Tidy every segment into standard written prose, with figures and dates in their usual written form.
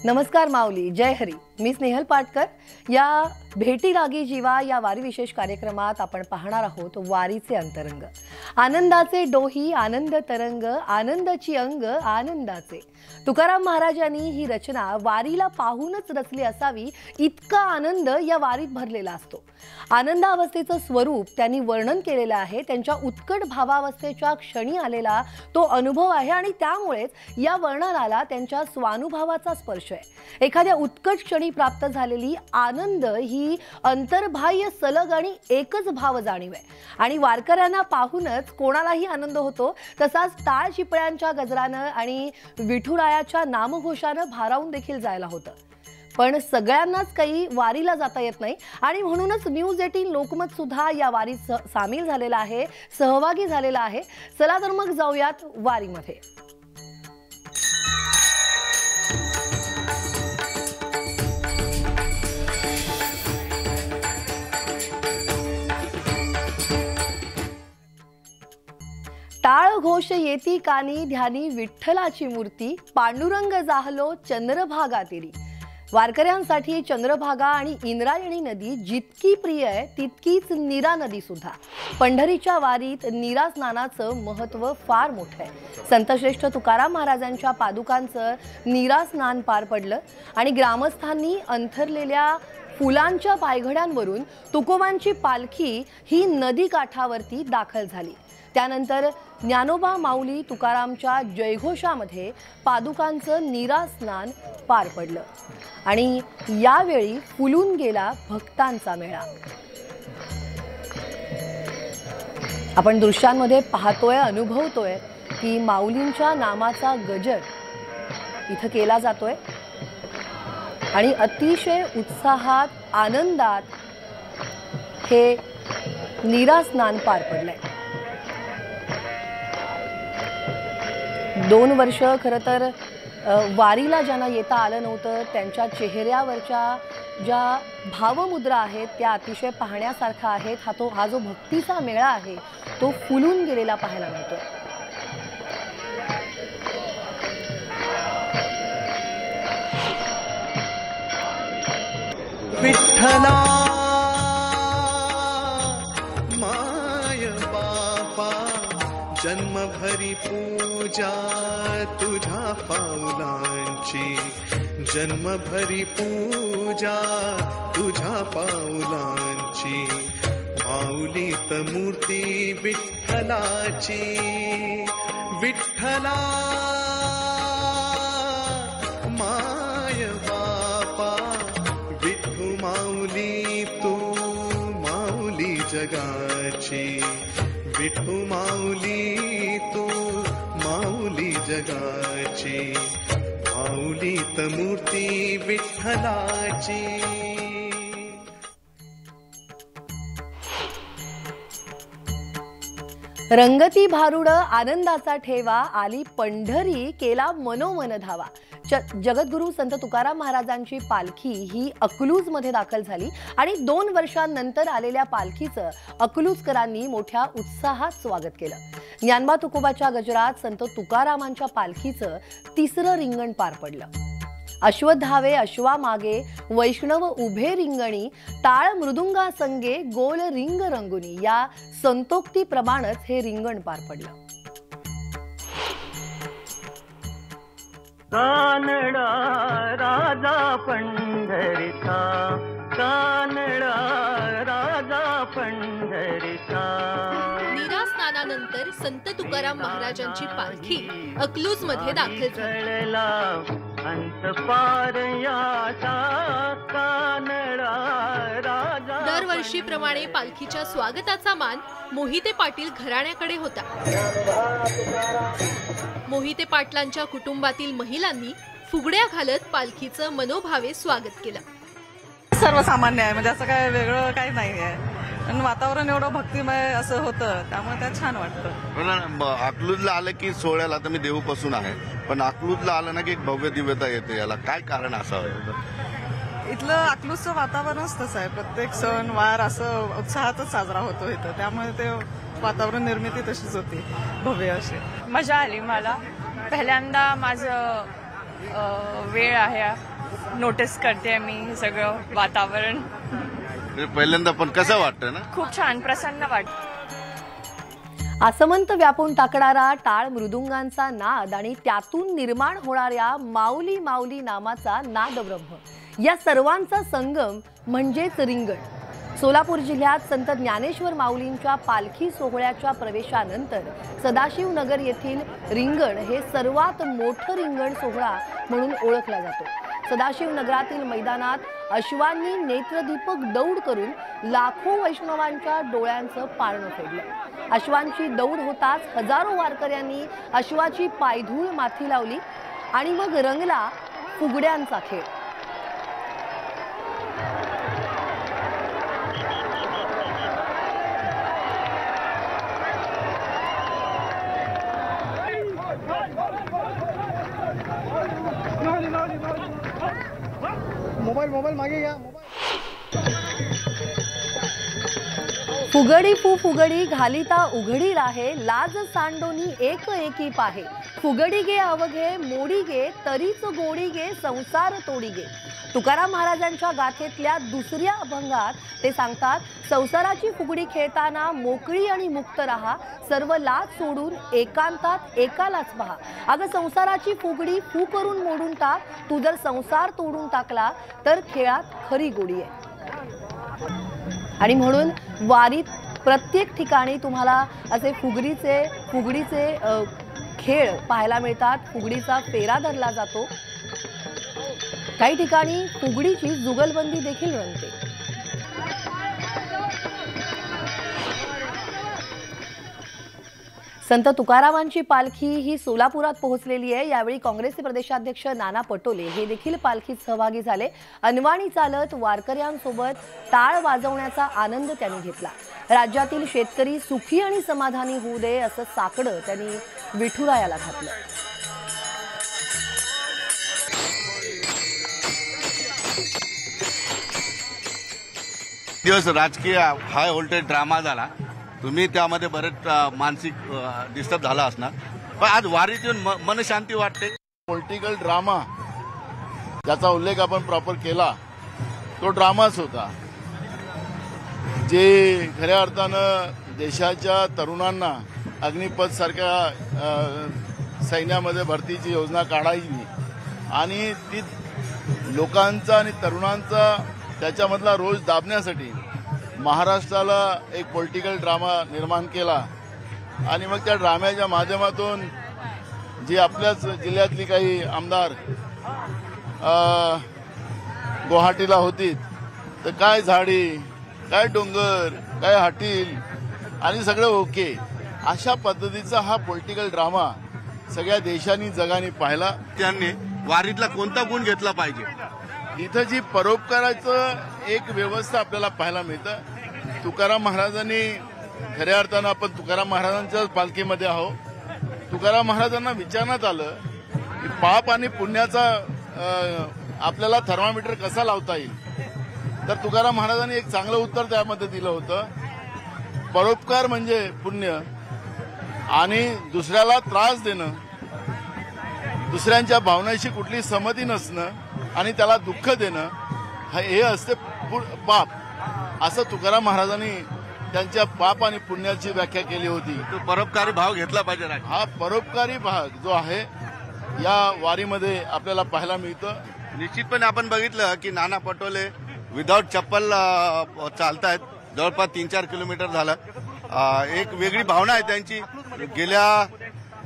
नमस्कार माऊली, जय हरी. मी स्नेहल पाटकर. या भेटी लागी जीवा या वारी विशेष कार्यक्रमात आपण पाहणार आहोत वारीचे अंतरंग. आनंदाचे डोही आनंद तरंग, आनंदाची अंग आनंदाचे. तुकाराम महाराजांनी ही रचना वारीला पाहूनच रचली असावी, इतका आनंद या वारीत भरलेला असतो. आनंदावस्थेचं स्वरूप त्यांनी वर्णन केलेलं आहे. त्यांच्या उत्कट भावावस्थेच्या क्षणी आलेला तो अनुभव आहे आणि त्यामुळेच या वर्णनाला त्यांच्या स्वानुभवाचा स्पर्श आहे. एखाद्या उत्कट क्षणी प्राप्त झालेली आनंद ही अंतर्बाह्य सलग आणि एकच भाव जाणीव आहे आणि वारकऱ्यांना पाहूनच कोणालाही आनंद होतो. तसाच टाळ चिपळ्यांच्या गजरानं आणि विठुरायाच्या नामघोषानं भारावून देखील जायला होतं. पण सगळ्यांनाच काही वारीला जाता येत नाही आणि म्हणूनच न्यूज 18 लोकमत सुद्धा या वारीत सामील झालेला आहे, सहभागी झालेला आहे. चला तर मग जाऊयात वारीमध्ये. टाळ घोष येती कानी, ध्यानी विठ्ठलाची मूर्ती, पांडुरंग जाहलो चंद्रभागा तीरी. वारकऱ्यांसाठी चंद्रभागा आणि इंद्रायणी नदी जितकी प्रिय आहे तितकीच नीरा नदी सुद्धा. पंढरीच्या वारीत नीरा स्नानाचं महत्त्व फार मोठं आहे. संतश्रेष्ठ तुकाराम महाराजांच्या पादुकांचं नीरा स्नान पार पडलं आणि ग्रामस्थांनी अंथरलेल्या फुलांच्या पायघड्यांवरून तुकोबांची पालखी ही नदी काठावरती दाखल झाली. त्यानंतर ज्ञानोबा माऊली तुकारामच्या जयघोषामध्ये पादुकांचं नीरा स्नान पार पडलं आणि यावेळी फुलून गेला भक्तांचा मेळा. आपण दृश्यांमध्ये पाहतोय, अनुभवतोय की माऊलींच्या नामाचा गजर इथं केला जातोय आणि अतिशय उत्साहात, आनंदात हे नीरा स्नान पार पडलंय. 2 वर्ष खरं तर वारीला ज्यांना येता आलं नव्हतं त्यांच्या चेहऱ्यावरच्या ज्या भावमुद्रा आहेत त्या अतिशय पाहण्यासारखा आहेत. हा जो भक्तीचा मेळा आहे तो फुलून गेलेला पाहायला मिळतो. विठ्ठला माय बापा, जन्मभरी पूजा तुझ्या पाऊलांची, जन्मभरी पूजा तुझ्या पाऊलांची. माऊलीत मूर्ती विठ्ठलाची, विठ्ठला माय बापा, विठू माऊली तू माऊली जगाची, विठू माऊली तू माऊली जगाची. माऊलीत मूर्ती विठ्ठलाची. रंगती भारुड आनंदाचा ठेवा, आली पंढरी केला मनोमन धावा. जगद्गुरू संत तुकाराम महाराजांची पालखी ही अकलूजमध्ये दाखल झाली आणि 2 वर्षांनंतर आलेल्या पालखीचं अकलूजकरांनी मोठ्या उत्साहात स्वागत केलं. ज्ञानबा तुकोबाच्या गजरात संत तुकारामांच्या पालखीचं 3रं रिंगण पार पडलं. अश्वधावे अश्वा मागे, वैष्णव उभे रिंगणी, टाळ मृदुंगा संगे, गोल रिंग रंगुनी या संतोक्तीप्रमाणेच हे रिंगण पार पडलं. कानडा राजा पंढरीचा, कानडा राजा पंढरीचा. नीरा स्नानानंतर संत तुकाराम महाराजांची पालखी अकलूज मध्ये दाखल झाली. दरवर्षीप्रमाणे पालखीच्या स्वागताचा मान मोहिते पाटील घराण्याकडे होता. मोहिते पाटलांच्या कुटुंबातील महिलांनी फुगड्या घालत पालखीचं मनोभावे स्वागत केलं. सर्वसामान्य आहे, म्हणजे असं काय वेगळं काही नाही आहे. पण वातावरण एवढं भक्तिमय असं होतं त्यामुळे त्यात छान वाटतं. अकलूजला आलं की सोहळ्याला तर मी देऊपासून आहे, पण अकलूजला आलं ना की एक भव्य दिव्यता येते. याला काय कारण असावं? इथलं अकलूजचं वातावरणच तसं आहे. प्रत्येक सण वार असं उत्साहातच साजरा होतो इथं, त्यामुळे ते वातावरण निर्मिती तशीच होती भव्य अशी. मजा आली मला. पहिल्यांदा माझं वेळ आहे नोटीस करते मी हे सगळं वातावरण. पहिल्यांदा पण कसं वाटतं ना? खूप छान, प्रसन्न वाटतं. आसमंत व्यापून टाकणारा टाळ मृदुंगांचा नाद आणि त्यातून निर्माण होणाऱ्या माऊली माऊली नामाचा नादब्रह्म या सर्वांचा संगम म्हणजेच रिंगण. सोलापूर जिल्ह्यात संत ज्ञानेश्वर माऊलींच्या पालखी सोहळ्याच्या प्रवेशानंतर सदाशिवनगर येथील रिंगण हे सर्वात मोठं रिंगण सोहळा म्हणून ओळखला जातो. सदाशिवनगरातील मैदानात अश्वांनी नेत्रदीपक दौड करून लाखो वैष्णवांच्या डोळ्यांचं पारणं फेडलं. अश्वांची दौड होताच हजारो वारकऱ्यांनी अश्वाची पायधूळ माथी लावली आणि मग रंगला फुगड्यांचा खेळ. मोबाईल मागे घ्या. फुगडी फू फुगडी घालिता उघडी राहे लाज सांडोनी एक एकी पाहे. फुगडी गे अवघे मोडी गे तरीच गोडी गे संसार तोडी गे. तुकाराम महाराजांच्या गाथेतल्या दुसऱ्या अभंगात ते सांगतात, संसाराची फुगडी खेळताना मोकळी आणि मुक्त राहा, सर्व लाज सोडून एकांतात एकालाच पहा. अगं संसाराची फुगडी फू करून मोडून टाक, तू जर संसार तोडून टाकला तर खेळात खरी गोडी आहे. आणि म्हणून वारीत प्रत्येक ठिकाणी तुम्हाला असे फुगडीचे खेळ पाहायला मिळतात. फुगडीचा फेरा धरला जातो. काही ठिकाणी फुगडीची जुगलबंदी देखील रंगते. संत तुकारामांची पालखी ही सोलापुरात पोहोचलेली आहे. यावेळी काँग्रेसचे प्रदेशाध्यक्ष नाना पटोले हे देखील पालखीत सहभागी झाले. अनवाणी चालत वारकऱ्यांसोबत टाळ वाजवण्याचा आनंद त्यांनी घेतला. राज्यातील शेतकरी सुखी आणि समाधानी होऊ दे असं साकडं त्यांनी विठुरायाला घातलं. दिवस राजकीय हाय व्होल्टेज ड्रामा झाला. तुम्ही त्यामध्ये बरेच मानसिक डिस्टर्ब झाला असणार, पण आज वारीत येऊन मन शांती वाटते. पॉलिटिकल ड्रामा ज्याचा उल्लेख आपण प्रॉपर केला तो ड्रामाच होता. जे खऱ्या अर्थानं देशाच्या तरुणांना अग्निपथ सारख्या सैन्यामध्ये भरतीची योजना काढायची आणि ती लोकांचा आणि तरुणांचा त्याच्यामधला रोष दाबण्यासाठी महाराष्ट्राला एक पॉलिटिकल ड्रामा निर्माण केला. आणि मग त्या ड्राम्याच्या माध्यमातून जी आपल्याच जिल्ह्यातली काही आमदार गुवाहाटीला होती, तर काय झाडी, काय डोंगर, काय हाटील आणि सगळं ओके, अशा पद्धतीचा हा पॉलिटिकल ड्रामा सगळ्या देशांनी जगाने पाहिला. त्यांनी वारीतला कोणता गुण घेतला पाहिजे? इथं जी परोपकाराचं एक व्यवस्था आपल्याला पाहायला मिळतं. तुकाराम महाराजांनी खऱ्या अर्थानं आपण तुकाराम महाराजांच्याच पालखीमध्ये आहोत. तुकाराम महाराजांना विचारण्यात आलं की पाप आणि पुण्याचा आपल्याला थर्मामीटर कसा लावता येईल, तर तुकाराम महाराजांनी एक चांगलं उत्तर त्यामध्ये दिलं होतं. परोपकार म्हणजे पुण्य आणि दुसऱ्याला त्रास देणं, दुसऱ्यांच्या भावनांशी कुठली सहमती नसणं आणि त्याला दुःख देणं हे असते पाप, असं तुकाराम महाराजांनी त्यांच्या पाप आणि पुण्याची व्याख्या केली होती. तो परोपकारी भाव घेतला पाहिजे. हा परोपकारी भाग जो आहे या वारीमध्ये आपल्याला पाहायला मिळतं. निश्चितपणे आपण बघितलं की नाना पटोले विदाऊट चप्पल चालतायत. जवळपास 3-4 किलोमीटर झालं. एक वेगळी भावना आहे त्यांची. गेल्या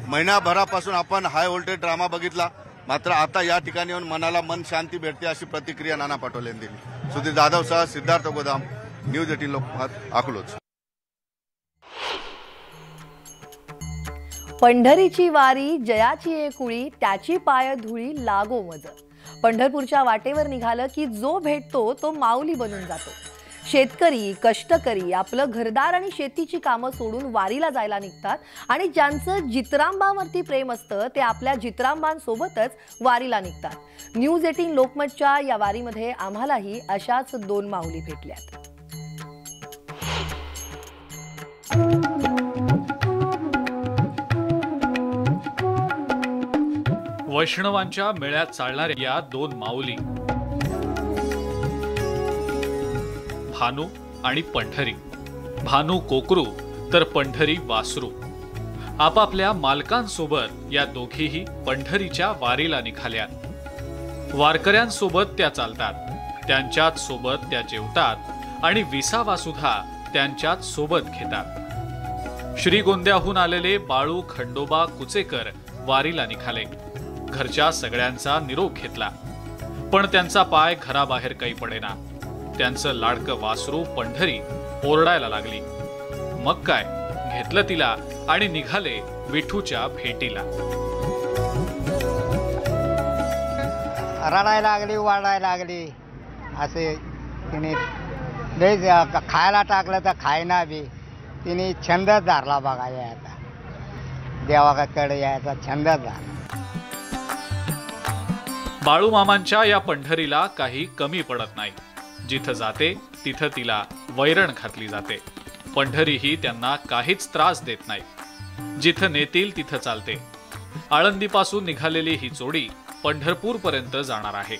महिनाभरापासून आपण हाय व्होल्टेज ड्रामा बघितला, मात्र आता या ठिकाणी येऊन मनाला मन शांती भेटते, अशी प्रतिक्रिया नाना पटोलेंनी दिली. सुधीर जाधव सह सिद्धार्थ गोदाम, न्यूज 18 लोकमत, अकलूज. पंढरीची वारी जयाची एकुळी, त्याची पाय धुळी लागो मज. पंढरपूरच्या वाटेवर निघालं की जो भेटतो तो माऊली बनून जातो. शेतकरी, कष्टकरी आपलं घरदार आणि शेतीची कामं सोडून वारीला जायला निघतात आणि ज्यांचं जित्रांबावरती प्रेम असतं ते आपल्या जित्रांबांसोबतच वारीला निघतात. न्यूज 18 लोकमतच्या या वारीमध्ये आम्हालाही अशाच 2 माऊली भेटल्यात. वैष्णवांच्या मेळ्यात चालणाऱ्या या 2 माऊली भानू आणि पंढरी. भानू कोकरू तर पंढरी वासरू. आपापल्या मालकांसोबत या दोघीही पंढरीच्या वारीला निघाल्यात. वारकऱ्यांसोबत त्या चालतात, त्यांच्याच सोबत त्या जेवतात आणि विसावा सुद्धा त्यांच्याच सोबत घेतात. श्रीगोंद्याहून आलेले बाळू खंडोबा कुचेकर वारीला निघाले. घरच्या सगळ्यांचा निरोप घेतला, पण त्यांचा पाय घराबाहेर काही पडेना. त्यांचं लाडकं वासरू पंढरी ओरडायला लागली. मग काय, घेतलं तिला आणि निघाले विठूच्या भेटीला. रडायला लागली, वाढायला लागली. असे तिने लय खायला टाकलं तर खायना बी. तिने छंदच धरला बघा यायचा, देवाकडे यायचा छंदच धरला. बाळूमामांच्या या पंढरीला काही कमी पडत नाही. जिथं जाते तिथं तिला वैरण घातली जाते. पंढरी ही त्यांना काहीच त्रास देत नाही. जिथं नेतील तिथं चालते. आळंदीपासून निघालेली ही जोडी पंढरपूर पर्यंत जाणार आहे.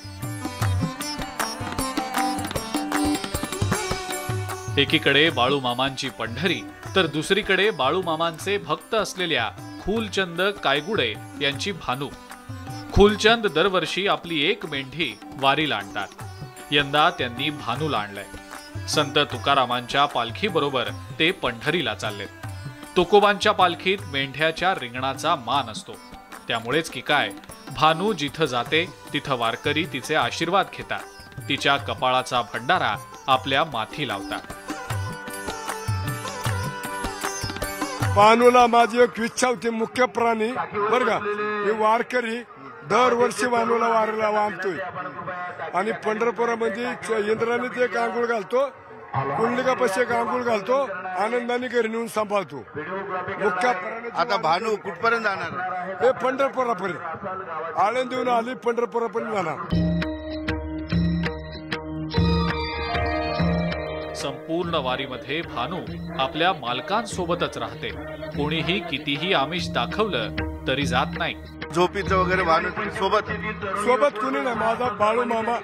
एकीकडे बाळूमामांची पंढरी तर दुसरीकडे बाळूमामांचे भक्त असलेल्या खूलचंद कायगुडे यांची भानू. खूलचंद दरवर्षी आपली एक मेंढी वारीला आणतात. यंदा त्यांनी भानूला आणलंय. संत तुकारामांच्या पालखीबरोबर ते पंढरीला चाललेत. तुकोबांच्या पालखीत मेंढ्याच्या रिंगणाचा मान असतो. त्यामुळेच की काय, भानू जिथं जाते तिथं वारकरी तिचे आशीर्वाद घेतात. तिच्या कपाळाचा भंडारा आपल्या माथी लावतात. भानूला माझी एक इच्छा होती, मुख्य प्राणी बर का. हे वारकरी दरवर्षी भानूला वारीला वाहतोय आणि पंढरपुरामध्ये इंद्राने एक आंघोळ घालतो, कुंडलिकापाशी एक आंघोळ घालतो, आनंदाने घरी नेऊन सांभाळतो. मुख्य आता भानू कुठपर्यंत जाणार? हे पंढरपुरापर्यंत. आळंदीहून आली पंढरपुरापर्यंत जाणार. संपूर्ण वारीमध्ये भानू आपल्या मालकांसोबतच राहते. कोणीही कितीही आमिष दाखवलं तरी जात नाही. झोपीचं वगैरे भानू सोबत सोबत कुणी नाही. माझा बाळू मामा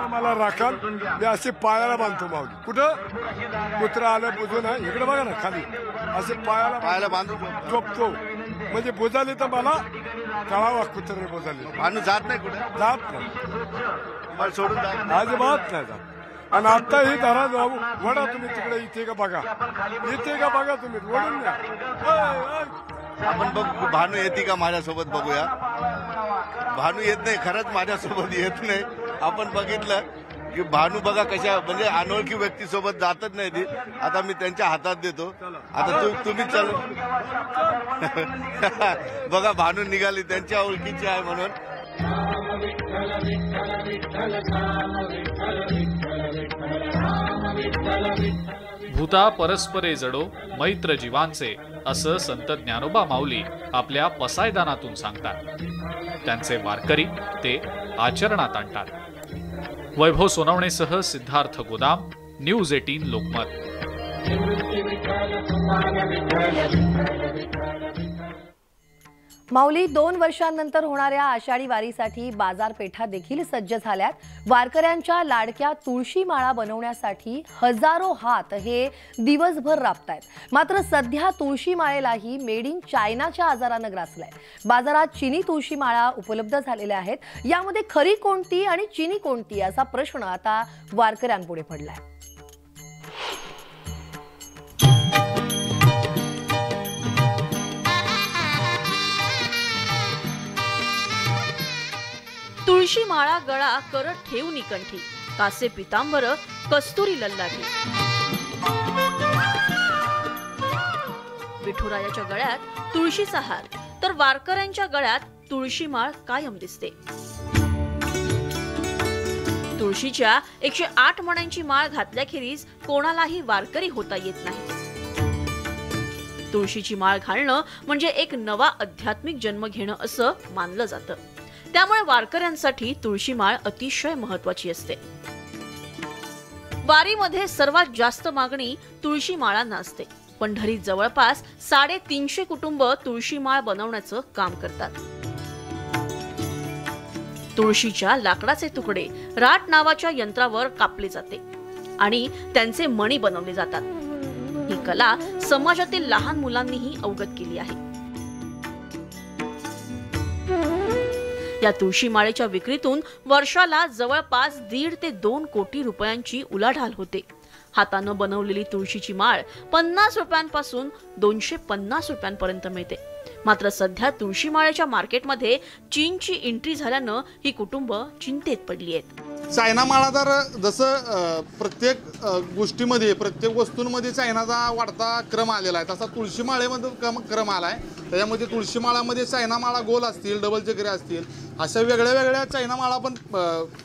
मला राखाल. मी असे पायाला बांधतो माऊली. कुठं कुत्रा आलं बुजून आहे इकडे बघा ना खाली, असे पायाला बांधून झोपतो. म्हणजे बुजाली तर मला कळावा कुत्रे बुजाली. भानू जात नाही कुठे, जात नाही, सोडून अजिबात नाही जात. आणि आता ही धरा जाऊ वडा तुम्ही तिकडे, इथे का बघा, इथे का बघा तुम्ही, वडून द्या. आपण बघू भानू येते का माझ्यासोबत, बघूया. भानू येत नाही, खरंच माझ्यासोबत येत नाही. आपण बघितलं की भानू बघा कशा, म्हणजे अनोळखी व्यक्तीसोबत जातच नाही ती. आता मी त्यांच्या हातात देतो. आता तुम्ही चल बघा भानू निघाली, त्यांच्या ओळखीची आहे म्हणून. भूता परस्परे जडो मैत्र जीवांचे असं संत ज्ञानोबा माऊली आपल्या पसायदानातून सांगतात. त्यांचे वारकरी ते आचरणात आणतात. वैभव सोनवणेसह सिद्धार्थ गोदाम, न्यूज 18 लोकमत. माऊली, 2 वर्षांनंतर होणाऱ्या आषाढी वारीसाठी बाजारपेठा देखील सज्ज झाल्यात. वारकऱ्यांच्या लाडक्या तुळशी माळा बनवण्यासाठी हजारो हात हे दिवसभर राबतायत. मात्र सध्या तुळशी माळेलाही मेड इन चायनाच्या आजारानं ग्रासलाय. बाजारात चिनी तुळशी माळा उपलब्ध झालेल्या आहेत. यामध्ये खरी कोणती आणि चिनी कोणती असा प्रश्न आता वारकऱ्यांपुढे पडलाय. तुळशी माळा गळा करत ठेवून कंठी, कासे पितांबर कस्तुरी लल्लाठी. विठुरायाच्या गळ्यात तुळशीचा हार तर वारकऱ्यांच्या गळ्यात तुळशी माळ कायम दिसते. तुळशीच्या 108 मण्यांची माळ घातल्याखेरीज कोणालाही वारकरी होता येत नाही. तुळशीची माळ घालणं म्हणजे एक नवा आध्यात्मिक जन्म घेणं असं मानलं जातं. त्यामुळे वारकऱ्यांसाठी तुळशी माळ अतिशय महत्त्वाची असते. वारीमध्ये सर्वात जास्त मागणी तुळशी माळांना असते. पंढरीत जवळपास 350 कुटुंब तुळशी माळ बनवण्याचं काम करतात. तुळशीच्या लाकडाचे तुकडे राट नावाच्या यंत्रावर कापले जाते. आणि त्यांचे मणी बनवले जातात. ही कला समाजातील लहान मुलांनीही अवगत केली आहे. या तुळशी माळेच्या विक्रीतून वर्षाला जवळपास 1.5 ते 2 कोटी रुपयांची उलाढाल होते. हातानं बनवलेली तुळशीची माळ 50 रुपयांपासून 250 रुपयांपर्यंत मिळते. मात्र सध्या तुळशी माळेच्या मार्केटमध्ये चीनची एंट्री झाल्यानं ही कुटुंब चिंतेत पडली आहेत. चायना माळा तर जसं प्रत्येक गोष्टीमध्ये प्रत्येक वस्तूंमध्ये चायनाचा वाढता क्रम आलेला आहे, तसा तुळशी माळेमध्ये क्रम आला आहे. त्याच्यामध्ये तुळशी माळामध्ये चायना माळा गोल असतील, डबल चक्री असतील, अशा वेगळ्या वेगळ्या चायना माळा पण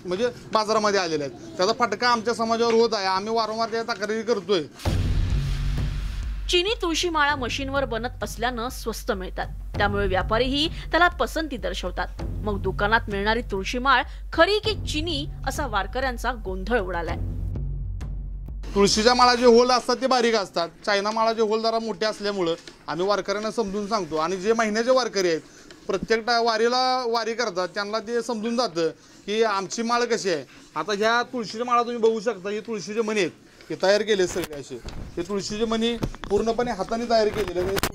म्हणजे बाजारामध्ये आलेल्या आहेत. त्याचा फटका आमच्या समाजावर होत आहे. आम्ही वारंवार त्या तक्रारी करतोय. चीनी तुळशी माळा मशीनवर बनत असल्यानं स्वस्त मिळतात, त्यामुळे व्यापारीही त्याला पसंती दर्शवतात. मग दुकानात मिळणारी तुळशी माळ खरी की चीनी असा वारकऱ्यांचा गोंधळ उडालाय. तुळशीच्या माळा जे होल असतात ते बारीक असतात. चायना माळाचे होल जरा मोठे असल्यामुळं आम्ही वारकऱ्यांना समजून सांगतो. आणि जे महिन्याचे वारकरी आहेत, प्रत्येक वारी करतात, त्यांना ते समजून जातं की आमची माळ कशी आहे. आता ह्या तुळशीच्या माळा तुम्ही बघू शकता. ही तुळशीचे मणी आहेत, हे तयार केले सगळे असे. हे तुळशीचे मणी पूर्णपणे हाताने तयार केलेले आहेत.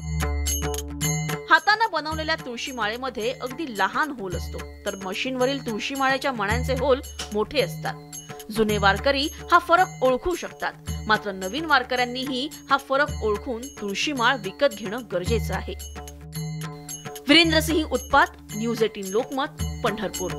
हाताने बनवलेल्या तुळशी माळेमध्ये अगदी लहान होल असतो, तर मशीनवरील तुळशी माळेच्या मण्यांचे होल मोठे असतात. जुने वारकरी हा फरक ओळखू शकतात, मात्र नवीन वारकऱ्यांनीही हा फरक ओळखून तुळशी माळ विकत घेणं गरजेचं आहे. वीरेंद्रसिंह उत्पात, न्यूज 18 लोकमत, पंढरपूर.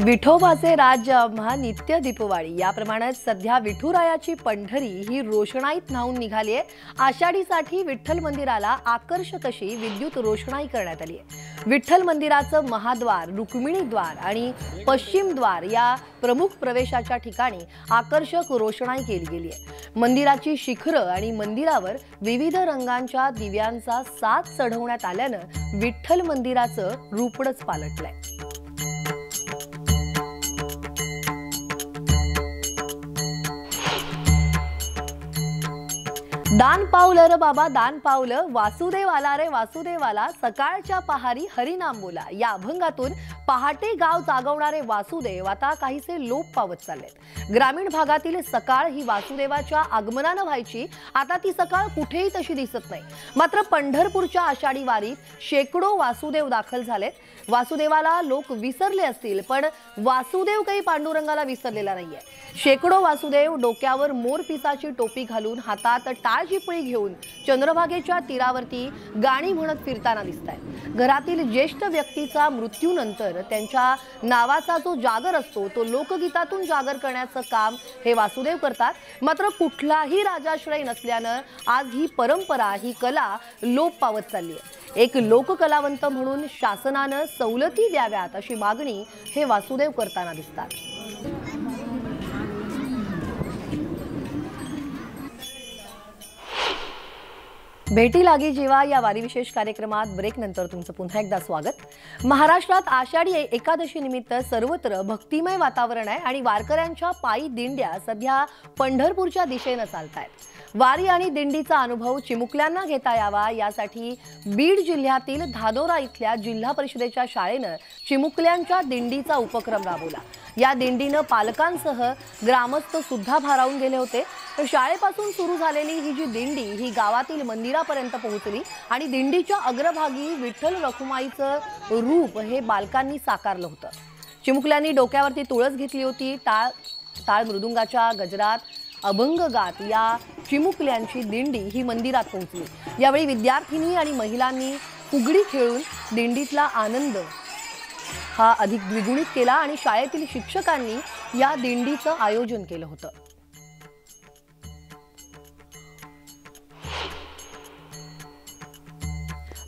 विठोबाचे राज्य आम्हा नित्य दीपवाळी याप्रमाणे सध्या विठुरायाची पंढरी ही रोषणाईत न्हाऊन निघाली आहे. आषाढीसाठी विठ्ठल मंदिराला आकर्षक अशी विद्युत रोषणाई करण्यात आली आहे. विठ्ठल मंदिराचं महाद्वार, रुक्मिणी द्वार आणि पश्चिम द्वार या प्रमुख प्रवेशाच्या ठिकाणी आकर्षक रोषणाई केली गेली आहे. मंदिराची शिखरं आणि मंदिरावर विविध रंगांच्या दिव्यांचा साज चढवण्यात आल्यानं विठ्ठल मंदिराचं रूपडच पालटलंय. दान पावलं र बाबा दान पावलं, वासुदेव आला रे वासुदेव आला, सकाळच्या पहारी हरिनाम बोला. या अभंगातून पहाटे गाव जागवणारे वासुदेव आता काहीसे लोप पावत चाललेत. ग्रामीण भागातील सकाळ ही वासुदेवाच्या आगमनानं व्हायची, आता ती सकाळ कुठेही तशी दिसत नाही. मात्र पंढरपूरच्या आषाढी वारीत शेकडो वासुदेव दाखल झालेत. वासुदेवाला लोक विसरले असतील, पण वासुदेव काही पांडुरंगाला विसरलेला नाहीये. शेकडो वासुदेव डोक्यावर मोरपिसाची टोपी घालून हातात टाळझिपळी घेऊन चंद्रभागेच्या तीरावरती गाणी म्हणत फिरताना दिसतायत. घरातील ज्येष्ठ व्यक्तीचा मृत्यूनंतर त्यांच्या नावाचा जो जागर असतो तो लोकगीतातून जागर करण्याचं काम हे वासुदेव करतात. मात्र कुठलाही राजाश्रय नसल्यानं आज ही परंपरा, ही कला लोप पावत चालली आहे. एक लोककलावंत म्हणून शासनानं सवलती द्याव्यात अशी मागणी हे वासुदेव करताना दिसतात. भेटी लागी जीवा या वारी विशेष कार्यक्रमात ब्रेक नंतर तुमचं पुन्हा एकदा स्वागत. महाराष्ट्रात आषाढी एकादशी निमित्त सर्वत्र भक्तिमय वातावरण आहे आणि वारकऱ्यांच्या पायी दिंड्या सध्या पंढरपूरच्या दिशेनं चालतायत. वारी आणि दिंडीचा अनुभव चिमुकल्यांना घेता यावा यासाठी बीड जिल्ह्यातील धानोरा इथल्या जिल्हा परिषदेच्या शाळेनं चिमुकल्यांच्या दिंडीचा उपक्रम राबवला. या दिंडीनं पालकांसह ग्रामस्थ सुद्धा भारावून गेले होते. तर शाळेपासून सुरू झालेली ही जी दिंडी ही गावातील मंदिरापर्यंत पोहोचली आणि दिंडीच्या अग्रभागी विठ्ठल रखुमाईचं रूप हे बालकांनी साकारलं होतं. चिमुकल्यांनी डोक्यावरती तुळस घेतली होती. टाळ मृदुंगाच्या गजरात अभंग गात या चिमुकल्यांची दिंडी ही मंदिरात पोहोचली. यावेळी विद्यार्थिनी आणि महिलांनी फुगडी खेळून दिंडीतला आनंद हा अधिक द्विगुणित केला आणि शाळेतील शिक्षकांनी या दिंडीचं आयोजन केलं होतं.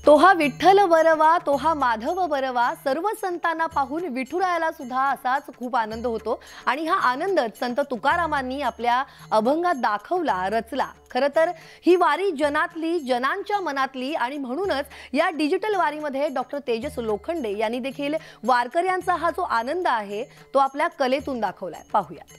तोहा विठ्ठल बरवा, तोहा माधव बरवा, सर्व संतांना पाहून विठुरायाला सुद्धा असाच खूप आनंद होतो आणि हा आनंद संत तुकारामांनी आपल्या अभंगात दाखवला, रचला. खरं तर ही वारी जनातली, जनांच्या मनातली आणि म्हणूनच या डिजिटल वारीमध्ये डॉक्टर तेजस लोखंडे यांनी देखील वारकऱ्यांचा हा जो आनंद आहे तो आपल्या कलेतून दाखवलाय. पाहूयात.